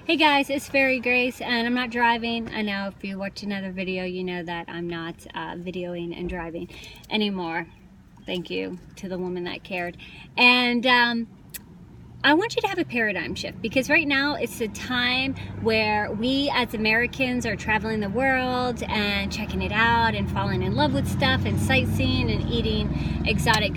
Hey guys, it's Fairy Grace and I'm not driving. I know if you watch another video, you know that I'm not videoing and driving anymore. Thank you to the woman that cared. And I want you to have a paradigm shift, because right now it's a time where we as Americans are traveling the world and checking it out and falling in love with stuff and sightseeing and eating exotic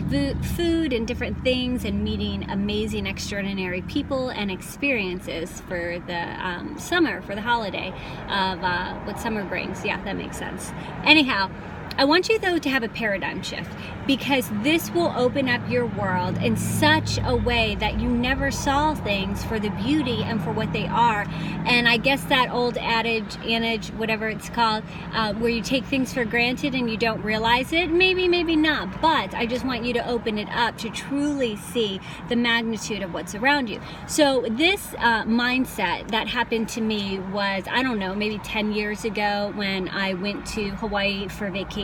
food and different things and meeting amazing, extraordinary people and experiences for the summer, for the holiday of what summer brings. Yeah, that makes sense. Anyhow, I want you though to have a paradigm shift, because this will open up your world in such a way that you never saw things for the beauty and for what they are. And I guess that old adage, whatever it's called, where you take things for granted and you don't realize it, maybe not, but I just want you to open it up to truly see the magnitude of what's around you. So this mindset that happened to me was, I don't know, maybe 10 years ago when I went to Hawaii for vacation.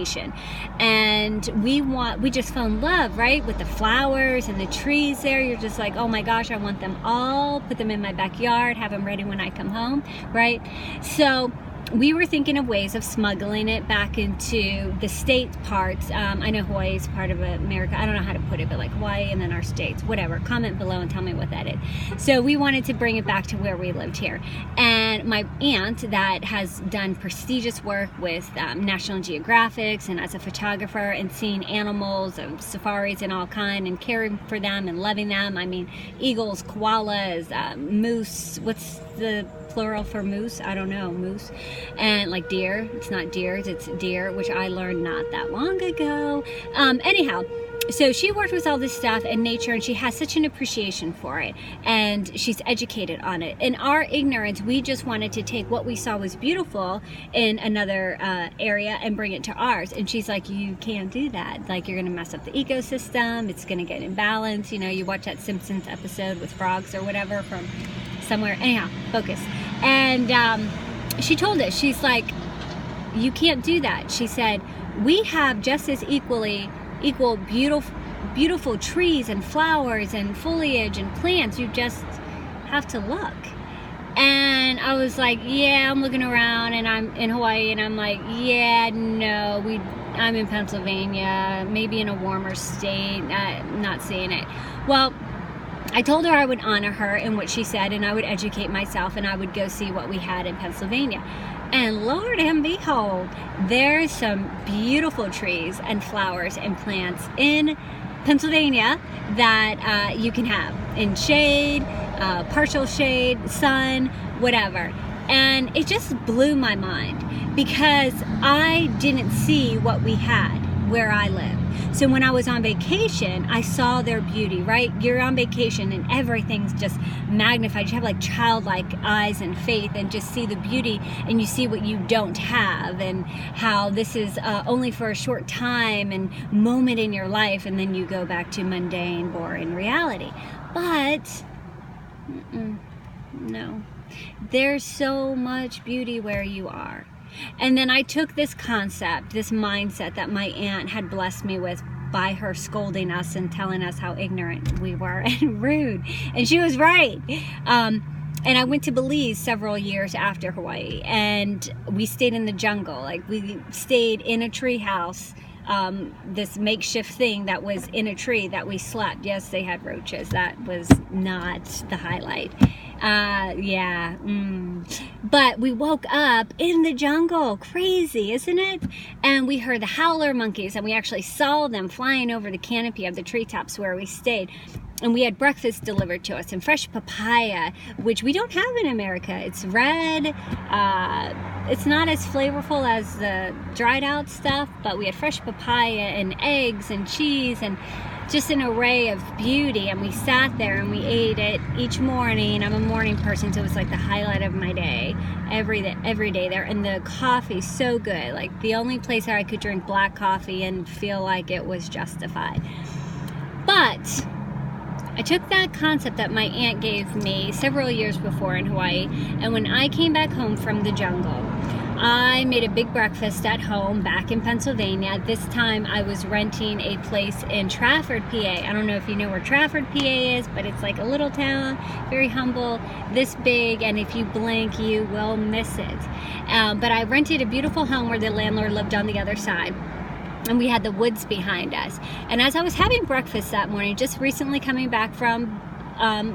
And we just fell in love, right, with the flowers and the trees there. You're just like, oh my gosh, I want them all, put them in my backyard, have them ready when I come home, right? So we were thinking of ways of smuggling it back into the state parts. I know Hawaii is part of America. I don't know how to put it, but like Hawaii and then our states, whatever. Comment below and tell me what that is. So we wanted to bring it back to where we lived here. And my aunt that has done prestigious work with National Geographics and as a photographer and seeing animals and safaris and all kind and caring for them and loving them. I mean, eagles, koalas, moose, what's the plural for moose? I don't know, moose. And like deer, it's not deers, it's deer, which I learned not that long ago. Anyhow, so she worked with all this stuff and nature, and she has such an appreciation for it, and she's educated on it. In our ignorance, we just wanted to take what we saw was beautiful in another area and bring it to ours. And she's like, you can't do that. Like, you're gonna mess up the ecosystem, it's gonna get imbalanced. You know, you watch that Simpsons episode with frogs or whatever from somewhere. Anyhow, focus. And she told us, she's like, you can't do that. She said, we have just as equal beautiful trees and flowers and foliage and plants. You just have to look. And I was like, yeah, I'm looking around, and I'm in Hawaii, and I'm like, yeah, no, I'm in Pennsylvania, maybe in a warmer state, not seeing it. Well, I told her I would honor her in what she said, and I would educate myself, and I would go see what we had in Pennsylvania. And Lord and behold, there's some beautiful trees and flowers and plants in Pennsylvania that you can have in shade, partial shade, sun, whatever. And it just blew my mind, because I didn't see what we had where I live. So when I was on vacation, I saw their beauty, right? You're on vacation and everything's just magnified. You have like childlike eyes and faith and just see the beauty, and you see what you don't have, and how this is only for a short time and moment in your life, and then you go back to mundane, boring reality. But no, there's so much beauty where you are. And then I took this concept, this mindset that my aunt had blessed me with by her scolding us and telling us how ignorant we were and rude. And she was right. And I went to Belize several years after Hawaii, and we stayed in the jungle. Like, we stayed in a tree house, this makeshift thing that was in a tree that we slept. Yes, they had roaches. That was not the highlight. But we woke up in the jungle. Crazy, isn't it? And we heard the howler monkeys, and we actually saw them flying over the canopy of the treetops where we stayed. And we had breakfast delivered to us, and fresh papaya, which we don't have in America. It's red. It's not as flavorful as the dried out stuff, but we had fresh papaya and eggs and cheese and just an array of beauty. And we sat there and we ate it each morning. I'm a morning person, so it was like the highlight of my day, every day there. And the coffee, so good. Like, the only place where I could drink black coffee and feel like it was justified. But I took that concept that my aunt gave me several years before in Hawaii, and when I came back home from the jungle, I made a big breakfast at home back in Pennsylvania. This time I was renting a place in Trafford, PA. I don't know if you know where Trafford, PA is, but it's like a little town, very humble, this big, and if you blink, you will miss it. But I rented a beautiful home where the landlord lived on the other side. And we had the woods behind us. And as I was having breakfast that morning, just recently coming back from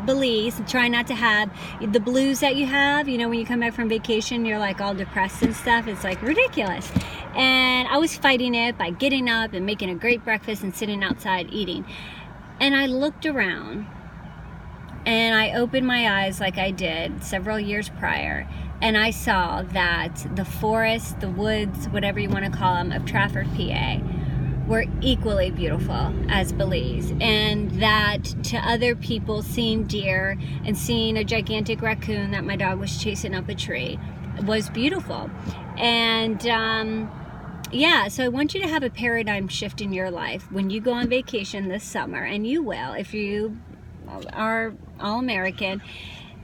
Belize, trying not to have the blues that you have, you know, when you come back from vacation, you're like all depressed and stuff. It's like ridiculous. And I was fighting it by getting up and making a great breakfast and sitting outside eating. And I looked around and I opened my eyes like I did several years prior, and I saw that the forest, the woods, whatever you want to call them, of Trafford, PA, were equally beautiful as Belize, and that to other people seeing deer and seeing a gigantic raccoon that my dog was chasing up a tree was beautiful. And yeah, so I want you to have a paradigm shift in your life when you go on vacation this summer, and you will if you are all-American,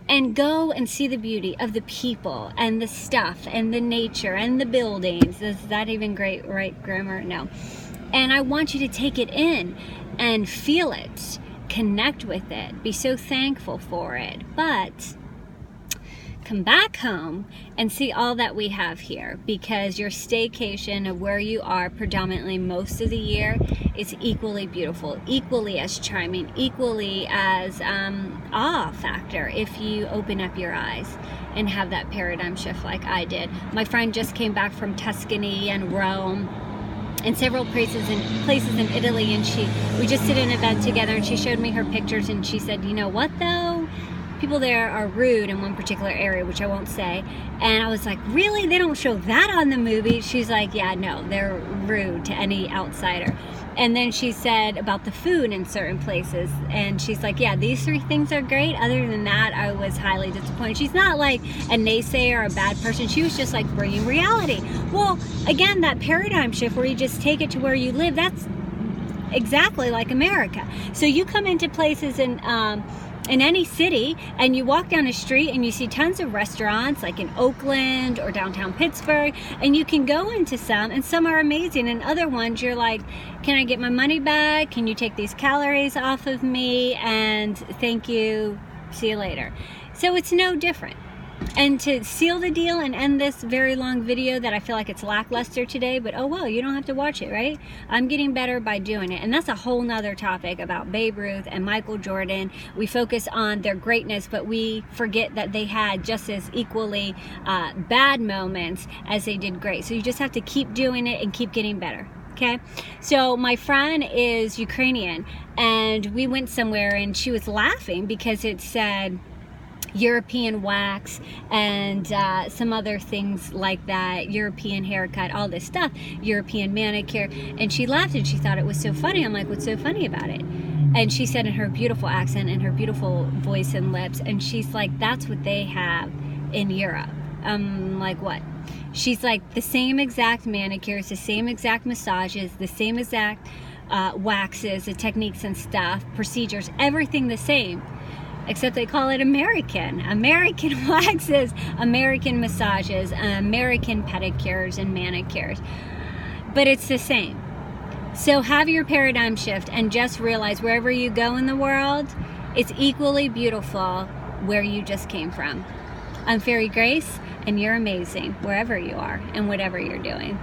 and go and see the beauty of the people and the stuff and the nature and the buildings. Is that even great, right, grammar? No. And I want you to take it in and feel it, connect with it, be so thankful for it. But come back home and see all that we have here, because your staycation of where you are predominantly most of the year is equally beautiful, equally as charming, equally as awe factor if you open up your eyes and have that paradigm shift like I did. My friend just came back from Tuscany and Rome and several places in Italy, and we just did an event together, and she showed me her pictures, and she said, you know what though? People there are rude in one particular area, which I won't say. And I was like, really? They don't show that on the movie? She's like, yeah, no, they're rude to any outsider. And then she said about the food in certain places, and she's like, yeah, these 3 things are great. Other than that, I was highly disappointed. She's not like a naysayer or a bad person. She was just like bringing reality. Well, again, that paradigm shift where you just take it to where you live, that's exactly like America. So you come into places in any city, and you walk down a street and you see tons of restaurants like in Oakland or downtown Pittsburgh, and you can go into some, and some are amazing, and other ones you're like, can I get my money back? Can you take these calories off of me? And thank you, see you later. So it's no different. And to seal the deal and end this very long video that I feel like it's lackluster today, but oh well, you don't have to watch it, right? I'm getting better by doing it. And that's a whole nother topic about Babe Ruth and Michael Jordan. We focus on their greatness, but we forget that they had just as equally bad moments as they did great. So you just have to keep doing it and keep getting better. Okay, so my friend is Ukrainian, and we went somewhere and she was laughing because it said European wax and some other things like that, European haircut, all this stuff, European manicure, and she laughed and she thought it was so funny. I'm like, what's so funny about it? And she said in her beautiful accent and her beautiful voice and lips, and she's like, that's what they have in Europe. Like what? She's like, the same exact manicures, the same exact massages, the same exact waxes, the techniques and stuff, procedures, everything the same, except they call it American waxes, American massages, American pedicures and manicures, but it's the same. So have your paradigm shift and just realize wherever you go in the world, it's equally beautiful where you just came from. I'm Fairy Grace, and you're amazing wherever you are and whatever you're doing.